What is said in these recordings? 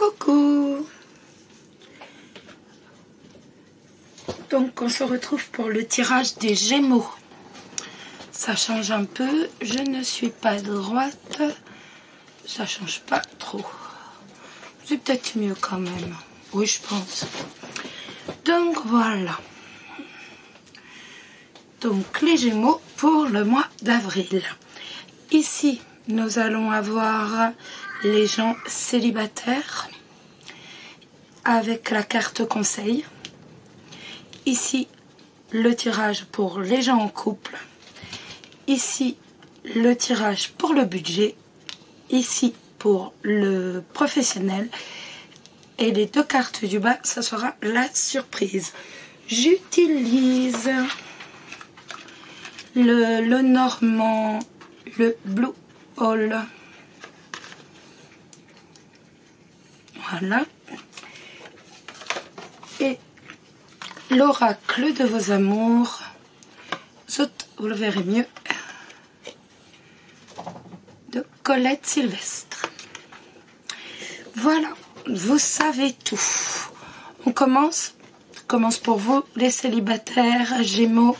Coucou. Donc on se retrouve pour le tirage des Gémeaux. Ça change un peu, je ne suis pas droite, ça change pas trop. C'est peut-être mieux quand même, oui je pense. Donc voilà. Donc les Gémeaux pour le mois d'avril. Ici nous allons avoir les gens célibataires avec la carte conseil. Ici le tirage pour les gens en couple. Ici le tirage pour le budget. Ici pour le professionnel. Et les deux cartes du bas, ça sera la surprise. J'utilise le normand, le Blue Hall. Voilà. Et l'oracle de vos amours. Vous le verrez mieux. De Colette Sylvestre. Voilà. Vous savez tout. On commence. Je commence pour vous, les célibataires, Gémeaux.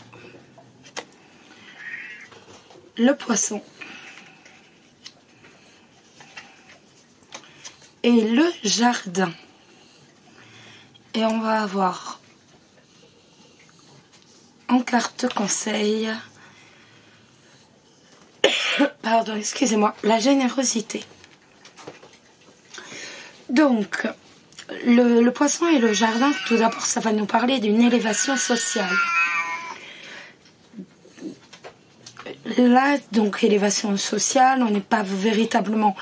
Le Poisson. Et le Jardin. Et on va avoir en carte conseil, pardon, excusez-moi, la générosité. Donc, le Poisson et le Jardin, tout d'abord, ça va nous parler d'une élévation sociale. Là, donc, élévation sociale, on n'est pas véritablement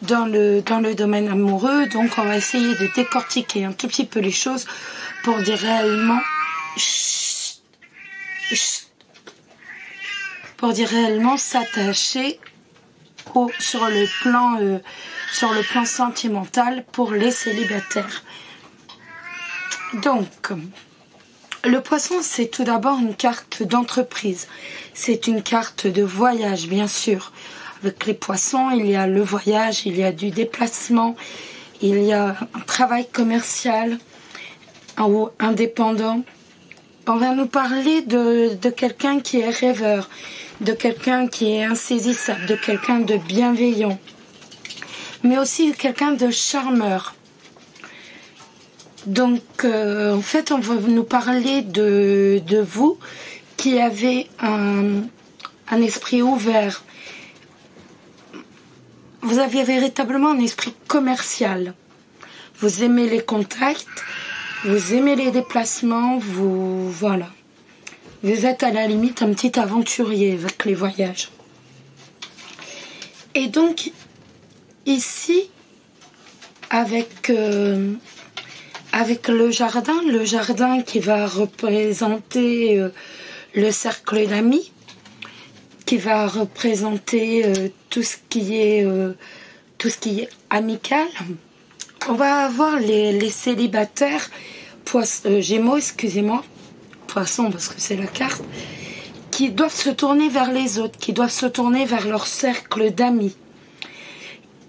dans le domaine amoureux, donc on va essayer de décortiquer un tout petit peu les choses pour dire réellement s'attacher sur le plan sentimental pour les célibataires. Donc le Poisson, c'est tout d'abord une carte d'entreprise, c'est une carte de voyage bien sûr. Avec les Poissons, il y a le voyage, il y a du déplacement, il y a un travail commercial ou indépendant. On va nous parler de quelqu'un qui est rêveur, de quelqu'un qui est insaisissable, de quelqu'un de bienveillant, mais aussi quelqu'un de charmeur. Donc, en fait, on va nous parler de vous qui avez un esprit ouvert. Vous avez véritablement un esprit commercial. Vous aimez les contacts, vous aimez les déplacements, voilà. Vous êtes à la limite un petit aventurier avec les voyages. Et donc, ici, avec le jardin qui va représenter le cercle d'amis, qui va représenter tout ce qui est amical. On va avoir les célibataires Gémeaux, excusez-moi, Poisson parce que c'est la carte, qui doivent se tourner vers les autres, qui doivent se tourner vers leur cercle d'amis.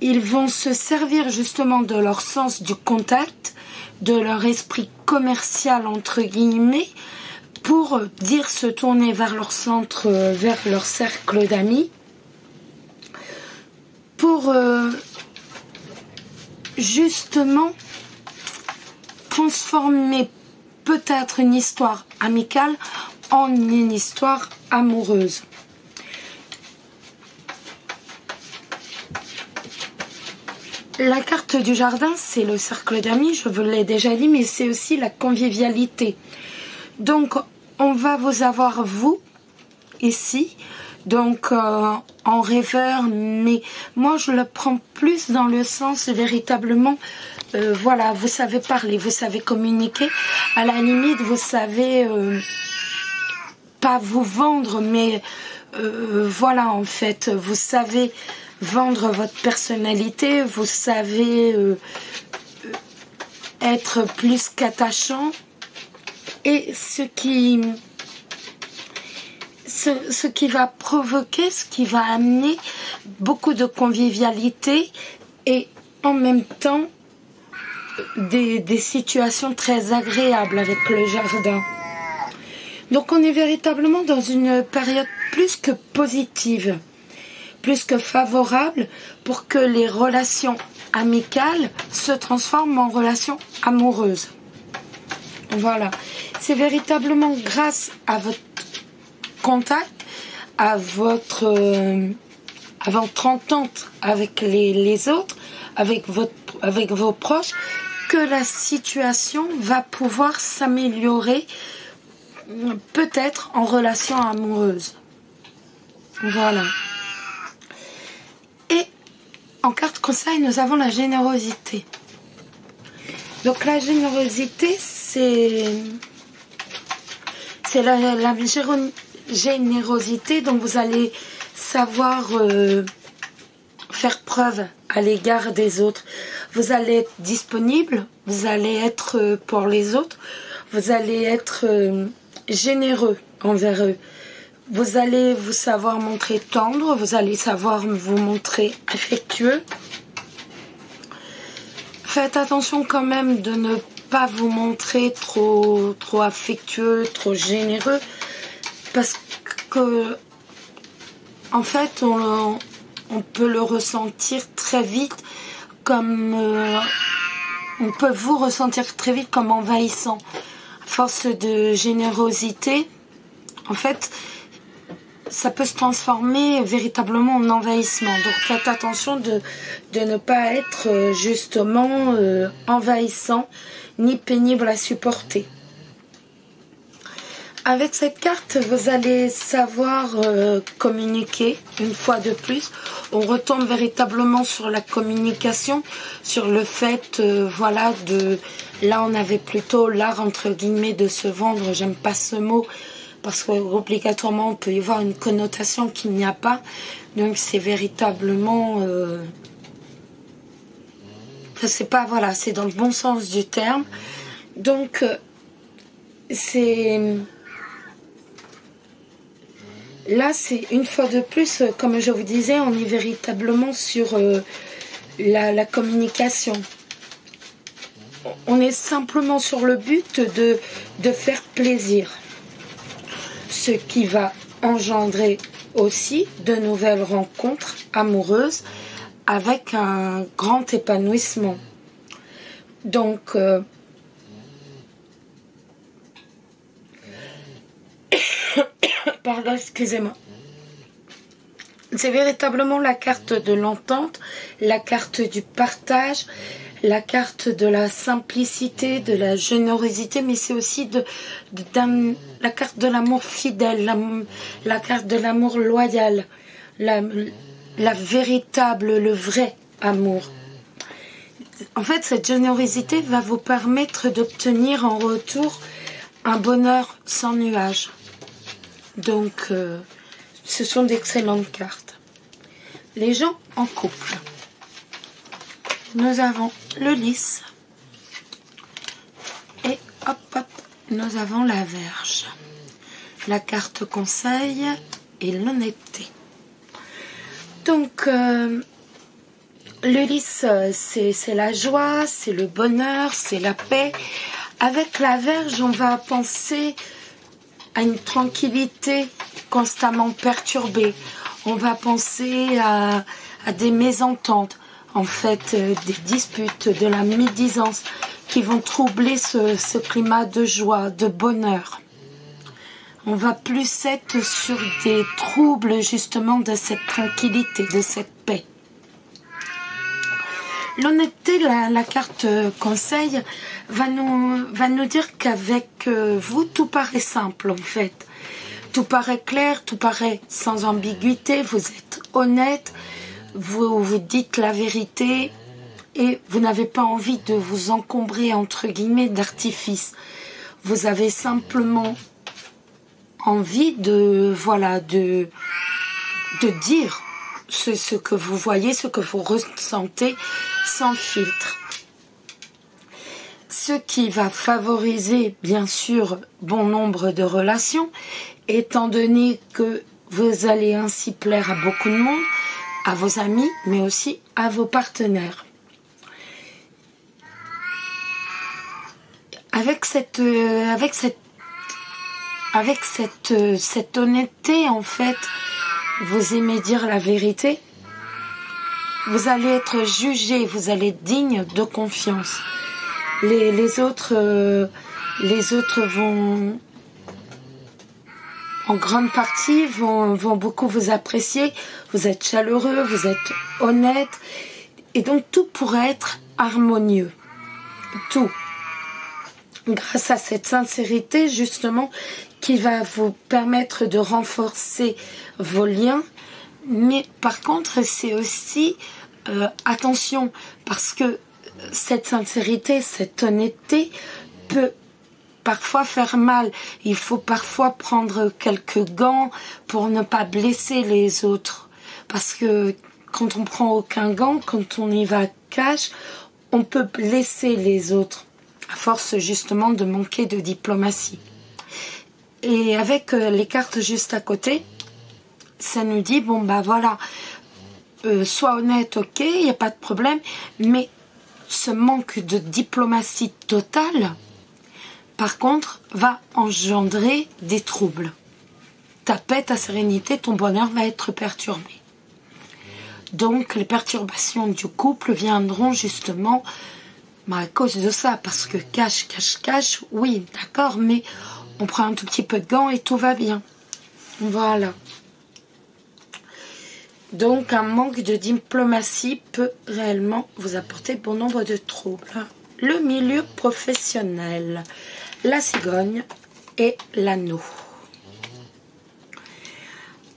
Ils vont se servir justement de leur sens du contact, de leur esprit commercial entre guillemets, pour dire se tourner vers leur centre, vers leur cercle d'amis, pour justement transformer peut-être une histoire amicale en une histoire amoureuse. La carte du jardin, c'est le cercle d'amis, je vous l'ai déjà dit, mais c'est aussi la convivialité. Donc, on va vous avoir, vous, ici, donc en rêveur, mais moi je le prends plus dans le sens véritablement, voilà, vous savez parler, vous savez communiquer, à la limite, vous savez pas vous vendre, mais voilà, en fait, vous savez vendre votre personnalité, vous savez être plus qu'attachant. Et ce qui va provoquer, ce qui va amener beaucoup de convivialité et en même temps des situations très agréables avec le jardin. Donc on est véritablement dans une période plus que positive, plus que favorable pour que les relations amicales se transforment en relations amoureuses. Voilà, c'est véritablement grâce à votre contact, à votre entente avec les autres, avec vos proches, que la situation va pouvoir s'améliorer, peut-être en relation amoureuse. Voilà. Et en carte conseil, nous avons la générosité. Donc la générosité, c'est la générosité dont vous allez savoir faire preuve à l'égard des autres. Vous allez être disponible, vous allez être pour les autres, vous allez être généreux envers eux. Vous allez vous savoir montrer tendre, vous allez savoir vous montrer affectueux. Faites attention quand même de ne pas vous montrer trop affectueux, trop généreux, parce que en fait on peut le ressentir très vite comme on peut vous ressentir très vite comme envahissant. À force de générosité, en fait, ça peut se transformer véritablement en envahissement. Donc faites attention de ne pas être justement envahissant ni pénible à supporter. Avec cette carte, vous allez savoir communiquer une fois de plus. On retombe véritablement sur la communication, sur le fait, voilà, là on avait plutôt l'art entre guillemets de se vendre. J'aime pas ce mot parce qu'obligatoirement on peut y voir une connotation qu'il n'y a pas. Donc c'est véritablement, c'est pas, voilà, c'est dans le bon sens du terme. Donc là, c'est une fois de plus, comme je vous disais, on est véritablement sur la communication. On est simplement sur le but de faire plaisir. Ce qui va engendrer aussi de nouvelles rencontres amoureuses avec un grand épanouissement. Donc, pardon, excusez-moi. C'est véritablement la carte de l'entente, la carte du partage, la carte de la simplicité, de la générosité, mais c'est aussi la carte de l'amour fidèle, la carte de l'amour loyal, la véritable, le vrai amour. En fait, cette générosité va vous permettre d'obtenir en retour un bonheur sans nuages. Donc, ce sont d'excellentes cartes. Les gens en couple. Nous avons le lys. Et hop, hop, nous avons la Vierge. La carte conseil et l'honnêteté. Donc, le lys, c'est la joie, c'est le bonheur, c'est la paix. Avec la Vierge, on va penser à une tranquillité constamment perturbée. On va penser à des mésententes, en fait, des disputes, de la médisance qui vont troubler ce climat de joie, de bonheur. On va plus être sur des troubles justement de cette tranquillité, de cette paix. L'honnêteté, la carte conseil, va nous dire qu'avec vous, tout paraît simple en fait. Tout paraît clair, tout paraît sans ambiguïté, vous êtes honnête, vous dites la vérité et vous n'avez pas envie de vous encombrer entre guillemets d'artifice. Vous avez simplement envie de dire ce que vous voyez, ce que vous ressentez sans filtre. Ce qui va favoriser bien sûr bon nombre de relations, étant donné que vous allez ainsi plaire à beaucoup de monde, à vos amis, mais aussi à vos partenaires. cette honnêteté, en fait, vous aimez dire la vérité, vous allez être jugé, vous allez être digne de confiance. Les autres vont, en grande partie, vont beaucoup vous apprécier. Vous êtes chaleureux, vous êtes honnête. Et donc, tout pourrait être harmonieux. Tout. Grâce à cette sincérité, justement, qui va vous permettre de renforcer vos liens. Mais par contre, c'est aussi attention, parce que cette sincérité, cette honnêteté peut parfois faire mal. Il faut parfois prendre quelques gants pour ne pas blesser les autres. Parce que quand on prend aucun gant, quand on y va cash, on peut blesser les autres, à force justement de manquer de diplomatie. Et avec les cartes juste à côté, ça nous dit, bon bah voilà, sois honnête, ok, il n'y a pas de problème, mais ce manque de diplomatie totale, par contre, va engendrer des troubles. Ta paix, ta sérénité, ton bonheur va être perturbé. Donc, les perturbations du couple viendront justement à cause de ça, parce que cache, oui, d'accord, mais on prend un tout petit peu de gants et tout va bien. Voilà. Donc, un manque de diplomatie peut réellement vous apporter bon nombre de troubles. Le milieu professionnel, la cigogne et l'anneau.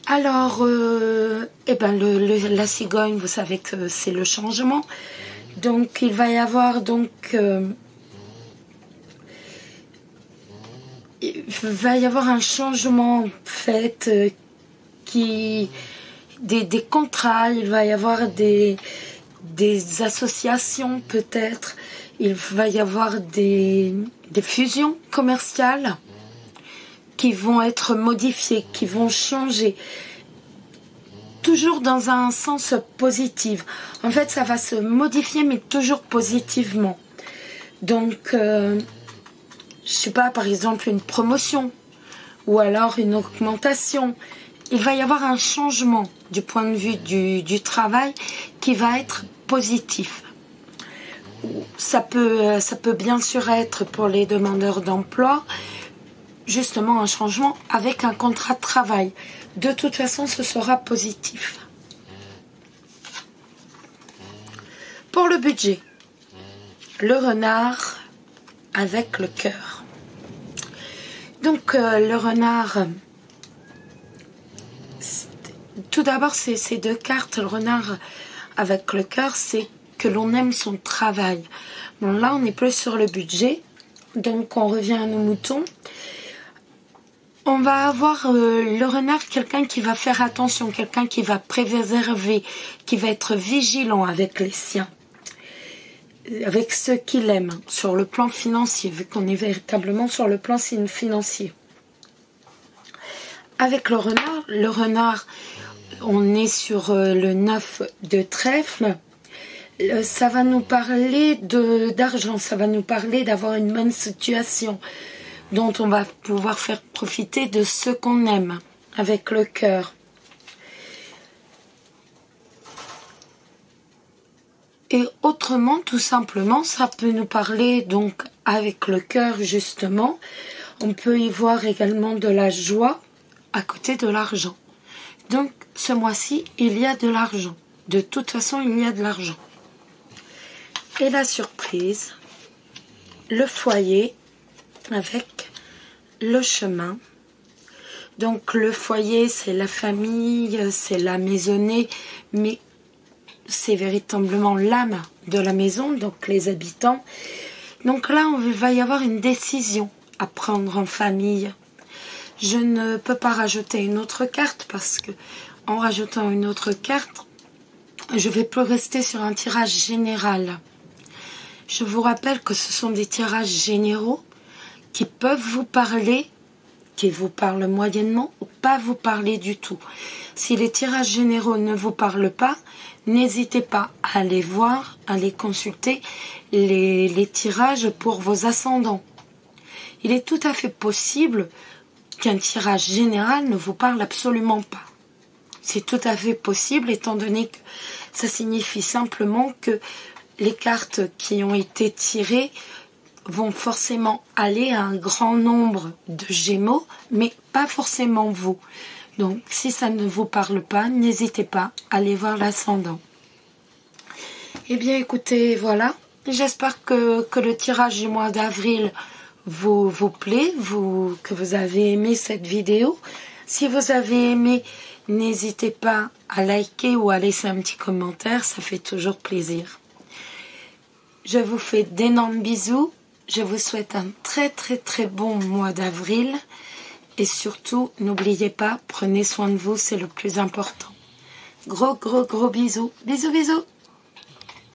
Alors, la cigogne, vous savez que c'est le changement. Donc, il va y avoir un changement fait des contrats, il va y avoir des associations peut-être, il va y avoir des fusions commerciales qui vont être modifiées, qui vont changer, toujours dans un sens positif. En fait, ça va se modifier, mais toujours positivement. Donc, je sais pas, par exemple, une promotion ou alors une augmentation. Il va y avoir un changement du point de vue du travail qui va être positif. Ça peut bien sûr être pour les demandeurs d'emploi, justement un changement avec un contrat de travail. De toute façon, ce sera positif. Pour le budget, le renard avec le cœur. Donc, le renard, tout d'abord, ces deux cartes, le renard avec le cœur, c'est que l'on aime son travail. Bon, là, on est plus sur le budget, donc on revient à nos moutons. On va avoir le renard, quelqu'un qui va faire attention, quelqu'un qui va préserver, qui va être vigilant avec les siens, avec ceux qu'il aime, sur le plan financier, vu qu'on est véritablement sur le plan financier. Avec le renard, on est sur le 9 de trèfle. Ça va nous parler d'argent, ça va nous parler d'avoir une bonne situation, dont on va pouvoir faire profiter de ce qu'on aime avec le cœur. Et autrement, tout simplement, ça peut nous parler donc avec le cœur justement. On peut y voir également de la joie à côté de l'argent. Donc ce mois-ci, il y a de l'argent. De toute façon, il y a de l'argent. Et la surprise, le foyer avec le chemin. Donc le foyer, c'est la famille, c'est la maisonnée, mais c'est véritablement l'âme de la maison, donc les habitants. Donc là, il va y avoir une décision à prendre en famille. Je ne peux pas rajouter une autre carte parce que en rajoutant une autre carte, je vais plus rester sur un tirage général. Je vous rappelle que ce sont des tirages généraux qui peuvent vous parler, qui vous parlent moyennement ou pas vous parler du tout. Si les tirages généraux ne vous parlent pas, n'hésitez pas à aller voir, à aller consulter les tirages pour vos ascendants. il est tout à fait possible qu'un tirage général ne vous parle absolument pas. C'est tout à fait possible étant donné que ça signifie simplement que les cartes qui ont été tirées vont forcément aller à un grand nombre de Gémeaux, mais pas forcément vous. Donc, si ça ne vous parle pas, n'hésitez pas à aller voir l'ascendant. Eh bien, écoutez, voilà. J'espère que le tirage du mois d'avril vous plaît, que vous avez aimé cette vidéo. Si vous avez aimé, n'hésitez pas à liker ou à laisser un petit commentaire, ça fait toujours plaisir. Je vous fais d'énormes bisous. Je vous souhaite un très très très bon mois d'avril. Et surtout, n'oubliez pas, prenez soin de vous, c'est le plus important. Gros bisous. Bisous.